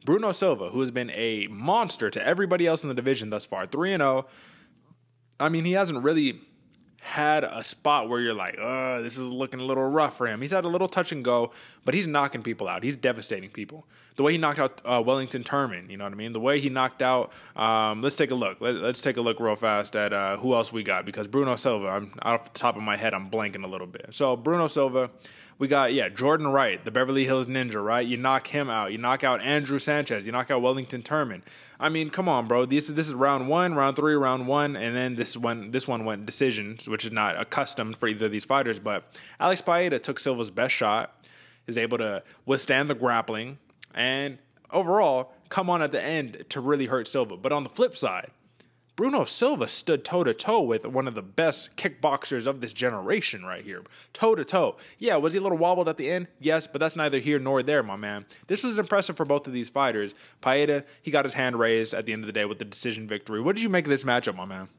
Bruno Silva, who has been a monster to everybody else in the division thus far, 3-0. I mean, he hasn't really had a spot where you're like, this is looking a little rough for him. He's had a little touch and go, but he's knocking people out. He's devastating people. The way he knocked out Wellington Turman, you know what I mean? The way he knocked out, let's take a look. Let's take a look real fast at who else we got, because Bruno Silva, I'm off the top of my head, I'm blanking a little bit. So Bruno Silva, we got, Jordan Wright, the Beverly Hills Ninja, right? You knock him out. You knock out Andrew Sanchez. You knock out Wellington Turman. I mean, come on, bro. This is round 1, round 3, round 1, and then this one went decisions, which is not accustomed for either of these fighters. But Alex Paeta took Silva's best shot, is able to withstand the grappling, and overall come on at the end to really hurt Silva. But on the flip side, Bruno Silva stood toe-to-toe with one of the best kickboxers of this generation right here. Toe-to-toe. Yeah, was he a little wobbled at the end? Yes, but that's neither here nor there, my man. This was impressive for both of these fighters. Paeta, he got his hand raised at the end of the day with the decision victory. What did you make of this matchup, my man?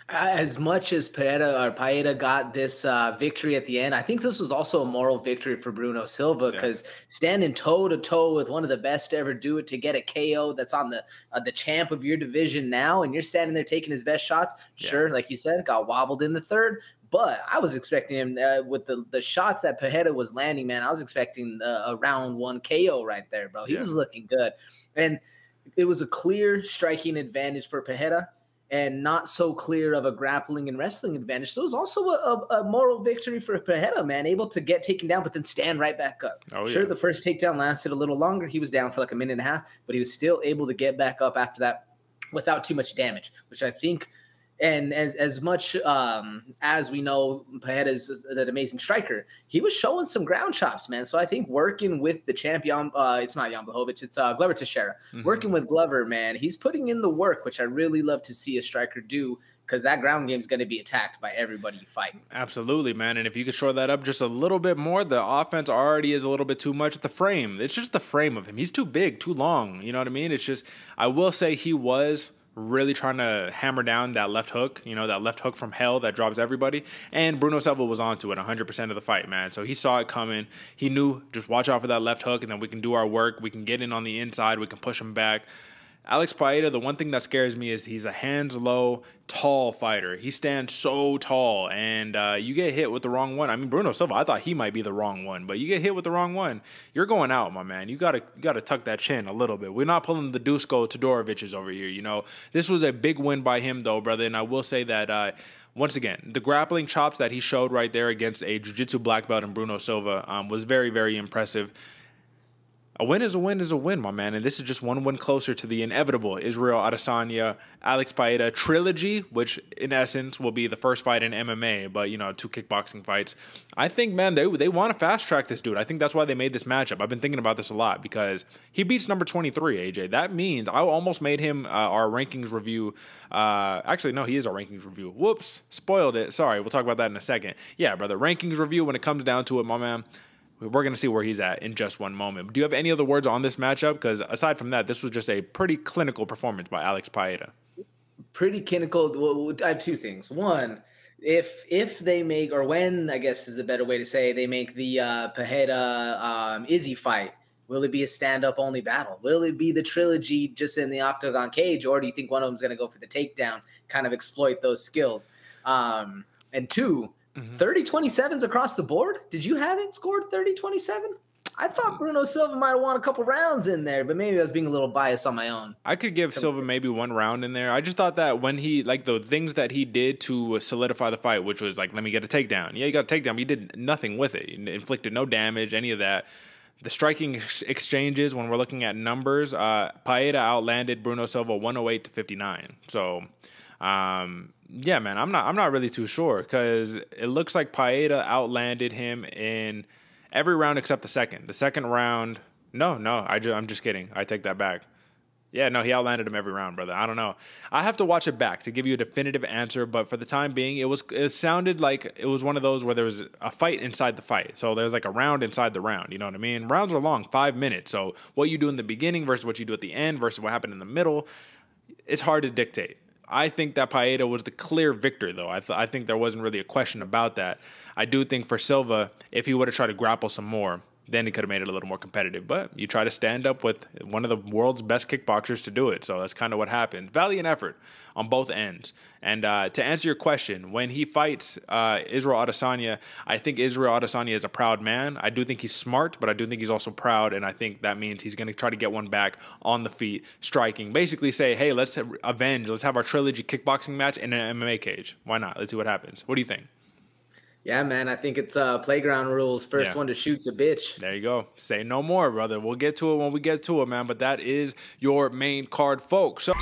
As much as Paeta got this victory at the end, I think this was also a moral victory for Bruno Silva, because standing toe-to-toe with one of the best to ever do it to get a KO that's on the champ of your division now, and you're standing there taking his best shots. Sure, like you said, got wobbled in the third, but I was expecting him with the shots that Paeta was landing, man. I was expecting a round 1 KO right there, bro. He was looking good. And it was a clear striking advantage for Paeta, and not so clear of a grappling and wrestling advantage. So it was also a moral victory for Pereira, man, able to get taken down, but then stand right back up. Sure, the first takedown lasted a little longer. He was down for like a minute and a half, but he was still able to get back up after that without too much damage, which I think, and as much as we know Pereira is an amazing striker, he was showing some ground chops, man. So I think working with the champion, it's not Jan Blachowicz, it's Glover Teixeira. Working with Glover, man, he's putting in the work, which I really love to see a striker do, because that ground game is going to be attacked by everybody you fight. Absolutely, man. And if you could shore that up just a little bit more, the offense already is a little bit too much. The frame, it's just the frame of him. He's too big, too long. You know what I mean? It's just, I will say he was really trying to hammer down that left hook, that left hook from hell that drops everybody. And Bruno Silva was onto it 100% of the fight, man. So he saw it coming. He knew, just watch out for that left hook, and then we can do our work. We can get in on the inside. We can push him back. Alex Paeta, the one thing that scares me is he's a hands-low, tall fighter. He stands so tall, and you get hit with the wrong one. I mean, Bruno Silva, I thought he might be the wrong one, but you get hit with the wrong one, you're going out, my man. You gotta tuck that chin a little bit. We're not pulling the Dusko Todoroviches over here, This was a big win by him, though, brother, and I will say that, once again, the grappling chops that he showed right there against a jiu-jitsu black belt in Bruno Silva was very, very impressive. A win is a win is a win, my man, and this is just one win closer to the inevitable Israel Adesanya, Alex Paeta trilogy, which in essence will be the first fight in MMA, but, 2 kickboxing fights. I think, man, they want to fast-track this dude. I think that's why they made this matchup. I've been thinking about this a lot, because he beats number 23, AJ. That means I almost made him our rankings review. Actually, no, he is our rankings review. Whoops, spoiled it. Sorry, we'll talk about that in a second. Yeah, brother, rankings review when it comes down to it, my man. We're going to see where he's at in just one moment. Do you have any other words on this matchup? Because aside from that, this was just a pretty clinical performance by Alex Paeta. Pretty clinical. Well, I have 2 things. One, if they make, or when, I guess is a better way to say, they make the Paeta Izzy fight, will it be a stand-up only battle? Will it be the trilogy just in the octagon cage, or do you think one of them is going to go for the takedown, kind of exploit those skills? And 2, 30-27s across the board? Did you have it scored 30-27? I thought Bruno Silva might have won a couple rounds in there, but maybe I was being a little biased on my own. I could give Silva maybe 1 round in there. I just thought that when he, the things that he did to solidify the fight, which was let me get a takedown. Yeah, you got a takedown, but you did nothing with it. You inflicted no damage, any of that. The striking exchanges, when we're looking at numbers, Paeta outlanded Bruno Silva 108-59. So, yeah, man, I'm not really too sure, because it looks like Paeta outlanded him in every round except the second. The second round, I'm just kidding. I take that back. Yeah, no, he outlanded him every round, brother. I don't know. I have to watch it back to give you a definitive answer, but for the time being, it sounded like it was one of those where there was a fight inside the fight. So there's like a round inside the round, you know what I mean? Rounds are long, 5 minutes. So what you do in the beginning versus what you do at the end versus what happened in the middle, it's hard to dictate. I think that Paeta was the clear victor, though. I think there wasn't really a question about that. I do think for Silva, if he would have tried to grapple some more, then it could have made it a little more competitive. But you try to stand up with one of the world's best kickboxers to do it. So that's kind of what happened. Valiant effort on both ends. And to answer your question, when he fights Israel Adesanya, I think Israel Adesanya is a proud man. I do think he's smart, but I do think he's also proud. And I think that means he's going to try to get one back on the feet, striking. Basically say, hey, let's avenge. Let's have our trilogy kickboxing match in an MMA cage. Why not? Let's see what happens. What do you think? Yeah, man, I think it's playground rules. First one to shoot's a bitch. There you go. Say no more, brother. We'll get to it when we get to it, man. But that is your main card, folks. So